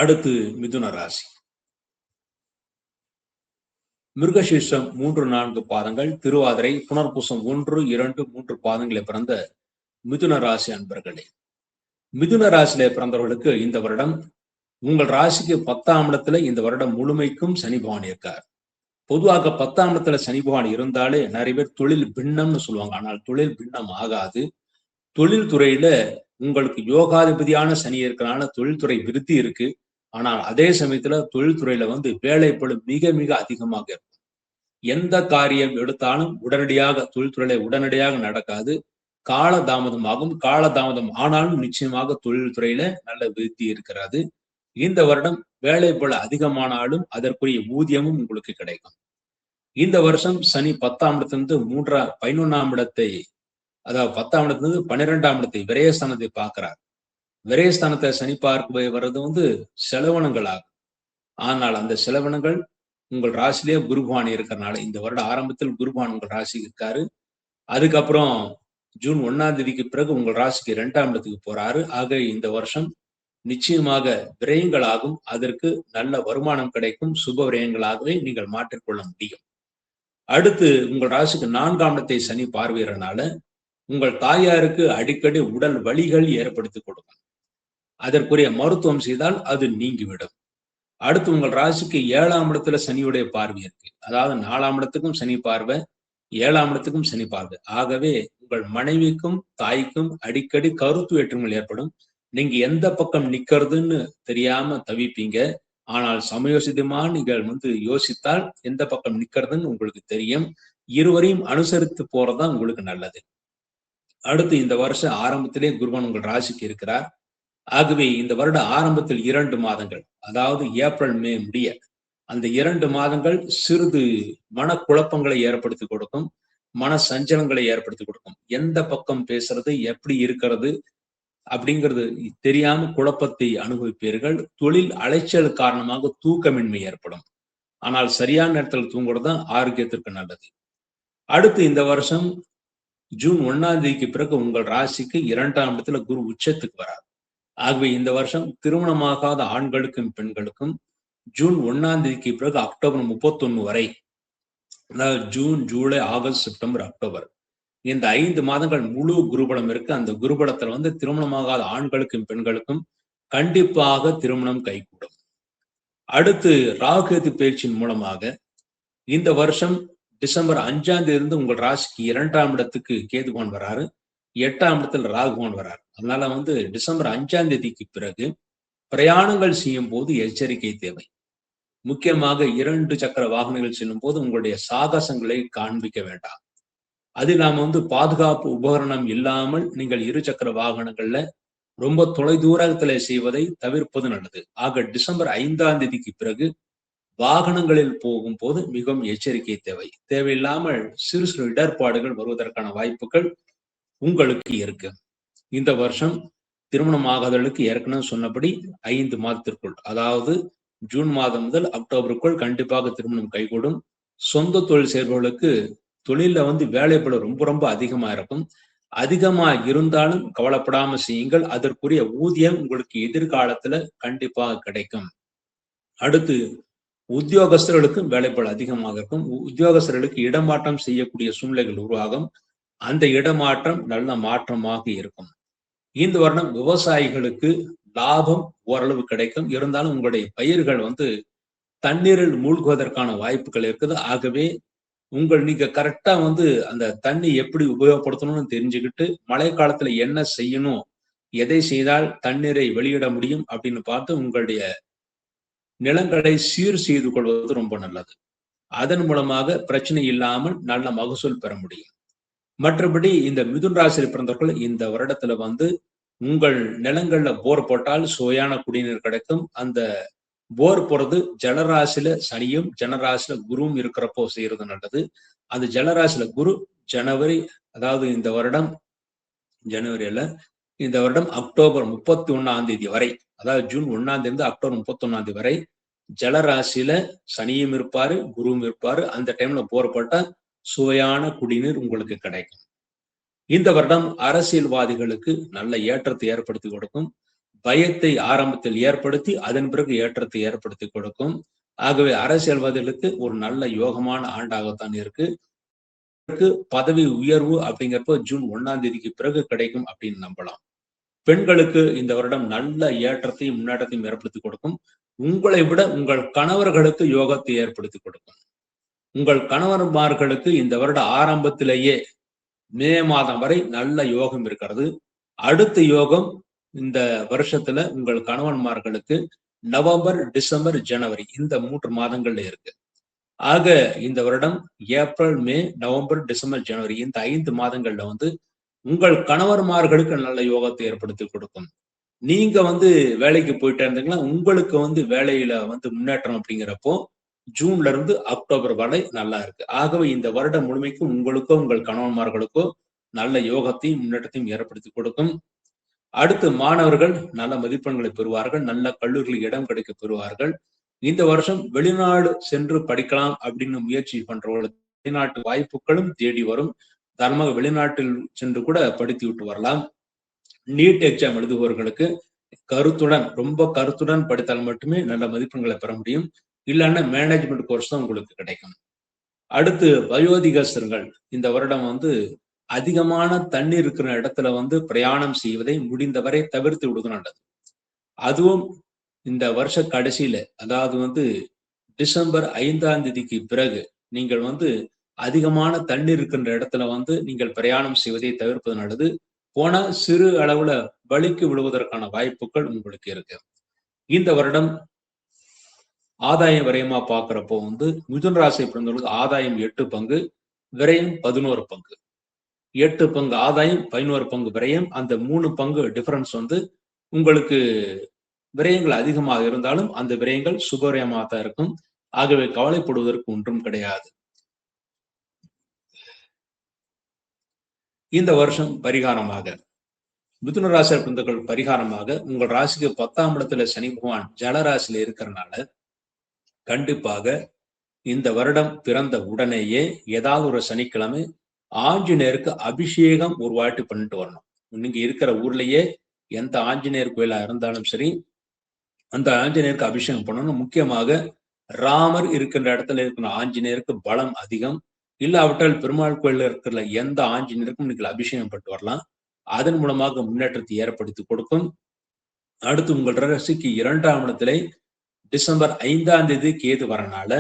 அடுத்து மிதுன ராசி. மிருகசீர்ஷம் 3-4 பாதங்கள், திருவாதிரை, புனர்பூசம் 1, 2, 3 பாதங்களை பிறந்த மிதுன ராசி அன்பர்களே, மிதுன ராசியிலே பிறந்தவர்களுக்கு இந்த வருடம் உங்கள் ராசிக்கு 10ஆம் இடத்துல இந்த வருடம் முழுமைக்கும் சனி பகவான் இருக்கார். பொதுவாக 10ஆம் இடத்துல சனி பகவான் இருந்தாலே நிறைய பேர் தொழில் பின்னம்னு சொல்லுவாங்க. ஆனால் தொழில் பின்னம் ஆகாது. தொழில் துறையில உங்களுக்கு யோகாதிபதியான சனி இருக்கிறனால தொழில்துறை விருத்தி இருக்கு. ஆனால் அதே சமயத்துல தொழில்துறையில வேலைப்பளு மிக மிக அதிகமாக இருக்கும். எந்த காரியம் எடுத்தாலும் உடனடியாக தொழில்துறையில உடனடியாக நடக்காது. காலதாமதமாகும். காலதாமதம் ஆனாலும் நிச்சயமாக தொழில்துறையில நல்ல விருத்தி இருக்கிறது. இந்த வருடம் வேலைப்பளு அதிகமானாலும் அதற்குரிய ஊதியமும் உங்களுக்கு கிடைக்கும். இந்த வருஷம் சனி 10ஆம் இடத்திலிருந்து 11ஆம் இடத்தை, அதாவது 10ஆம் இடத்திலிருந்து 12ஆம் இடத்தை, விரயஸ்தானத்தை பார்க்கிறார். விரயஸ்தானத்தை சனி பார்க்க வர்றது செலவினங்கள் ஆகும். ஆனால் அந்த செலவினங்கள் உங்கள் ராசிலேயே குருபவான் இருக்கிறனால இந்த வருட ஆரம்பத்தில் குருபவான் உங்கள் ராசிக்கு இருக்காரு. அதுக்கப்புறம் ஜூன் 1ஆம் தேதிக்கு பிறகு உங்கள் ராசிக்கு 2ஆம் இடத்துக்கு போறாரு. ஆக இந்த வருஷம் நிச்சயமாக விரயங்களாகும். அதற்கு நல்ல வருமானம் கிடைக்கும். சுப விரயங்களாகவே நீங்கள் மாற்றிக்கொள்ள முடியும். அடுத்து உங்கள் ராசிக்கு 4ஆம் இடத்தை சனி பார்வையிறனால உங்கள் தாயாருக்கு அடிக்கடி உடல் வலிகள் ஏற்படுத்தி கொடுக்கும். அதற்குரிய மருத்துவம் செய்தால் அது நீங்கிவிடும். அடுத்து உங்கள் ராசிக்கு 7ஆம் இடத்துல சனியுடைய பார்வை இருக்கு. அதாவது 4ஆம் இடத்துக்கும் சனி பார்வை, 7ஆம் இடத்துக்கும் சனி பார்வை. ஆகவே உங்கள் மனைவிக்கும் தாய்க்கும் அடிக்கடி கருத்து வேற்றுமைகள் ஏற்படும். நீங்க எந்த பக்கம் நிக்கிறதுன்னு தெரியாம தவிப்பீங்க. ஆனால் சமயோசிதமா நீங்கள் யோசித்தால் எந்த பக்கம் நிக்கிறதுன்னு உங்களுக்கு தெரியும். இருவரையும் அனுசரித்து போறதுதான் உங்களுக்கு நல்லது. அடுத்து இந்த வருஷம் ஆரம்பத்திலே குருவன் உங்கள் ராசிக்கு இருக்கிறார். ஆகவே இந்த வருட ஆரம்பத்தில் 2 மாதங்கள், அதாவது ஏப்ரல் மே முடிய அந்த 2 மாதங்கள் சிறிது மனக்குழப்பங்களை ஏற்படுத்தி கொடுக்கும். மன சஞ்சலங்களை ஏற்படுத்தி கொடுக்கும். எந்த பக்கம் பேசுறது, எப்படி இருக்கிறது அப்படிங்கிறது தெரியாம குழப்பத்தை அனுபவிப்பீர்கள். தொழில் அலைச்சல் காரணமாக தூக்கமின்மை ஏற்படும். ஆனால் சரியான நேரத்தில் தூங்குறது தான் ஆரோக்கியத்திற்கு நல்லது. அடுத்து இந்த வருஷம் ஜூன் 1ஆம் தேதிக்கு பிறகு உங்கள் ராசிக்கு 2ஆம் இடத்துல குரு உச்சத்துக்கு வரார். ஆகவே இந்த வருஷம் திருமணமாகாத ஆண்களுக்கும் பெண்களுக்கும் ஜூன் 1ஆம் தேதிக்கு பிறகு அக்டோபர் 31 வரை, அதாவது June, July, August, September, October, இந்த 5 மாதங்கள் முழு குருபலம் இருக்கு. அந்த குருபலத்துல திருமணமாகாத ஆண்களுக்கும் பெண்களுக்கும் கண்டிப்பாக திருமணம் கைகூடும். அடுத்து ராகுகேது பயிற்சியின் மூலமாக இந்த வருஷம் டிசம்பர் 5ஆம் தேதி உங்கள் ராசிக்கு 2ஆம் இடத்துக்கு கேதுபகவான் வராரு. 8ஆம் இடத்துல ராகுபகவான் வராரு. அதனால டிசம்பர் 5ஆம் தேதிக்கு பிறகு பிரயாணங்கள் செய்யும் போது எச்சரிக்கை தேவை. முக்கியமாக 2 சக்கர வாகனங்கள் செல்லும் போது உங்களுடைய சாகசங்களை காண்பிக்க வேண்டாம். அது நாம பாதுகாப்பு உபகரணம் இல்லாமல் நீங்கள் 2 சக்கர வாகனங்கள்ல ரொம்ப தொலைதூரத்துல செய்வதை தவிர்ப்பது நல்லது. ஆக டிசம்பர் 5ஆம் தேதிக்கு பிறகு வாகனங்களில் போகும்போது மிகவும் எச்சரிக்கை தேவை. தேவையில்லாமல் சிறு சிறு இடர்பாடுகள் வருவதற்கான வாய்ப்புகள் உங்களுக்கு இருக்கு. இந்த வருஷம் திருமணம் ஆகாதவர்களுக்கு ஏற்கனவே சொன்னபடி 5 மாதத்திற்குள், அதாவது ஜூன் மாதம் முதல் அக்டோபருக்குள் கண்டிப்பாக திருமணம் கைகூடும். சொந்த தொழில் செய்பவர்களுக்கு தொழில வேலைப்பளு ரொம்ப ரொம்ப அதிகமா இருக்கும். அதிகமா இருந்தாலும் கவலைப்படாம செய்யுங்கள். அதற்குரிய ஊதியம் உங்களுக்கு எதிர்காலத்துல கண்டிப்பாக கிடைக்கும். அடுத்து உத்தியோகஸ்தர்களுக்கும் வேலைப்பளு அதிகமாக இருக்கும். உத்தியோகஸ்தர்களுக்கு இடமாற்றம் செய்யக்கூடிய சூழ்நிலைகள் உருவாகும். அந்த இடமாற்றம் நல்ல மாற்றமாக இருக்கும். இந்த வருடம் விவசாயிகளுக்கு லாபம் ஓரளவு கிடைக்கும். இருந்தாலும் உங்களுடைய பயிர்கள் தண்ணீரில் மூழ்குவதற்கான வாய்ப்புகள் இருக்குது. ஆகவே நீங்க கரெக்டா அந்த தண்ணி எப்படி உபயோகப்படுத்தணும்னு தெரிஞ்சுக்கிட்டு மழை காலத்துல என்ன செய்யணும், எதை செய்தால் தண்ணீரை வெளியிட முடியும் அப்படின்னு பார்த்து உங்களுடைய நிலங்களை சீர் செய்து கொள்வது ரொம்ப நல்லது. அதன் மூலமாக பிரச்சனை இல்லாமல் நல்ல மகசூல் பெற முடியும். மற்றபடி இந்த மிதுன் ராசியில் பிறந்தவர்கள் இந்த வருடத்துல உங்கள் நிலங்கள்ல போர் போட்டால் சுவையான குடிநீர் கிடைக்கும். அந்த போர் போறது ஜலராசில சனியும் ஜனராசில குருவும் இருக்கிறப்போ செய்யறது நல்லது. அந்த ஜலராசில குரு ஜனவரி, அதாவது இந்த வருடம் ஜனவரியில, இந்த வருடம் அக்டோபர் 31ஆம் தேதி வரை, அதாவது ஜூன் 1ஆம் தேதி அக்டோபர் 31ஆம் தேதி வரை ஜலராசியில சனியும் இருப்பாரு, குருவும் இருப்பாரு. அந்த டைம்ல போர் போட்டா சுவையான குடிநீர் உங்களுக்கு கிடைக்கும். இந்த வருடம் அரசியல்வாதிகளுக்கு நல்ல ஏற்றத்தை ஏற்படுத்தி கொடுக்கும். பயத்தை ஆரம்பத்தில் ஏற்படுத்தி அதன் பிறகு ஏற்றத்தை ஏற்படுத்தி கொடுக்கும். ஆகவே அரசியல்வாதிகளுக்கு ஒரு நல்ல யோகமான ஆண்டாகத்தான் இருக்கு. பதவி உயர்வு அப்படிங்கிறப்போ ஜூன் 1ஆம் தேதிக்கு பிறகு கிடைக்கும் அப்படின்னு நம்பலாம். பெண்களுக்கு இந்த வருடம் நல்ல ஏற்றத்தையும் முன்னேற்றத்தையும் ஏற்படுத்தி கொடுக்கும். உங்களை விட உங்கள் கணவர்களுக்கு யோகத்தை ஏற்படுத்தி கொடுக்கும். உங்கள் கணவன்மார்களுக்கு இந்த வருட ஆரம்பத்திலேயே மே மாதம் வரை நல்ல யோகம் இருக்கிறது. அடுத்த யோகம் இந்த வருஷத்துல உங்கள் கணவன்மார்களுக்கு நவம்பர், டிசம்பர், ஜனவரி இந்த 3 மாதங்கள்ல இருக்கு. ஆக இந்த வருடம் ஏப்ரல், மே, நவம்பர், டிசம்பர், ஜனவரி இந்த 5 மாதங்கள்ல உங்கள் கணவன்மார்களுக்கு நல்ல யோகத்தை ஏற்படுத்தி கொடுக்கும். நீங்க வேலைக்கு போயிட்டே இருந்தீங்கன்னா உங்களுக்கு வேலையில முன்னேற்றம் அப்படிங்கிறப்போ ஜூன்ல இருந்து அக்டோபர் வரை நல்லா இருக்கு. ஆகவே இந்த வருடம் முழுமைக்கும் உங்களுக்கோ உங்கள் கணவன்மார்களுக்கோ நல்ல யோகத்தையும் முன்னேற்றத்தையும் ஏற்படுத்தி கொடுக்கும். அடுத்து மாணவர்கள் நல்ல மதிப்பெண்களை பெறுவார்கள். நல்ல கல்லூரிகளில் இடம் கிடைக்க பெறுவார்கள். இந்த வருஷம் வெளிநாடு சென்று படிக்கலாம் அப்படின்னு முயற்சி பண்றவர்களுக்கு வெளிநாட்டு வாய்ப்புகளும் தேடி வரும். தரமாக வெளிநாட்டில் சென்று கூட படித்து விட்டு வரலாம். நீட் எக்ஸாம் எழுதுபவர்களுக்கு ரொம்ப கருத்துடன் படித்தால் மட்டுமே நல்ல மதிப்பெண்களை பெற முடியும். இல்லைன்னா மேனேஜ்மெண்ட் கோர்ஸ் தான் உங்களுக்கு கிடைக்கும். அடுத்து வயோதிகஸ்தர்கள் இந்த வருடம் அதிகமான தண்ணீர் இருக்கிற இடத்துல பிரயாணம் செய்வதை முடிந்தவரை தவிர்த்து விடுவது நல்லது. அதுவும் இந்த வருஷ கடைசியில, அதாவது டிசம்பர் 5ஆம் தேதிக்கு பிறகு நீங்கள் அதிகமான தண்ணீர் இருக்கின்ற இடத்துல நீங்கள் பிரயாணம் செய்வதை தவிர்ப்பது நல்லது. போனா சிறு அளவுல வலிக்கு விழுவதற்கான வாய்ப்புகள் உங்களுக்கு இருக்கு. இந்த வருடம் ஆதாயம் விரயமா பார்க்கிறப்போ மிதுன ராசியை பிறந்தவர்களுக்கு ஆதாயம் 8 பங்கு, விரயம் 11 பங்கு. 8 பங்கு ஆதாயம், 11 பங்கு விரயம். அந்த 3 பங்கு டிஃபரன்ஸ் உங்களுக்கு விரயங்கள் அதிகமாக இருந்தாலும் அந்த விரயங்கள் சுபவிரயமாக தான் இருக்கும். ஆகவே கவலைப்படுவதற்கு ஒன்றும் கிடையாது. இந்த வருஷம் பரிகாரமாக மிதுன ராசியில் பிறந்தவர்கள் பரிகாரமாக உங்கள் ராசிக்கு 10ஆம் இடத்துல சனி பகவான் ஜலராசியில இருக்கிறனால கண்டிப்பாக இந்த வருடம் பிறந்த உடனேயே ஏதாவது ஒரு சனிக்கிழமை ஆஞ்சநேயருக்கு அபிஷேகம் ஒரு வாட்டி பண்ணிட்டு வரணும். நீங்க இருக்கிற ஊர்லயே எந்த ஆஞ்சநேயர் கோயிலா இருந்தாலும் சரி, அந்த ஆஞ்சநேயருக்கு அபிஷேகம் பண்ணணும். முக்கியமாக ராமர் இருக்கின்ற இடத்துல இருக்கிற ஆஞ்சநேயருக்கு பலம் அதிகம். இல்லாவிட்டால் பெருமாள் கோயில இருக்கிற எந்த ஆஞ்சநேயருக்கும் நீங்கள் அபிஷேகம் பண்ணிட்டு வரலாம். அதன் மூலமாக முன்னேற்றத்தை ஏற்படுத்தி கொடுக்கும். அடுத்து உங்கள் ராசிக்கு 2ஆம் இடத்திலே டிசம்பர் 5ஆம் தேதி கேது வரனால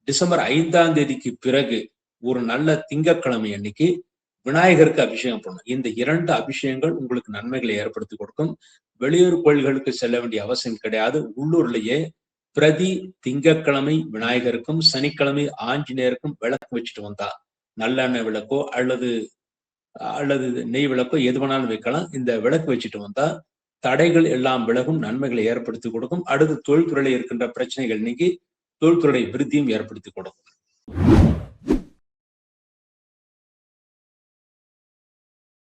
டிசம்பர் 5ஆம் தேதிக்கு பிறகு ஒரு நல்ல திங்கட்கிழமை அன்னைக்கு விநாயகருக்கு அபிஷேகம் பண்ணணும். இந்த 2 அபிஷேகங்கள் உங்களுக்கு நன்மைகளை ஏற்படுத்தி கொடுக்கும். வெளியூர் கோயில்களுக்கு செல்ல வேண்டிய அவசியம் கிடையாது. உள்ளூர்லயே பிரதி திங்கட்கிழமை விநாயகருக்கும் சனிக்கிழமை ஆஞ்சநேயருக்கும் விளக்கு வச்சுட்டு வந்தா, நல்லெண்ணெய் விளக்கோ அல்லது நெய் விளக்கோ எது வேணாலும் வைக்கலாம். இந்த விளக்கு வச்சுட்டு வந்தா தடைகள் எல்லாம் விலகும், நன்மைகளை ஏற்படுத்தி கொடுக்கும். அடுத்து தொழில்துறையில் இருக்கின்ற பிரச்சனைகள் நீங்கி தொழில்துறை விருத்தியும் ஏற்படுத்தி கொடுக்கும்.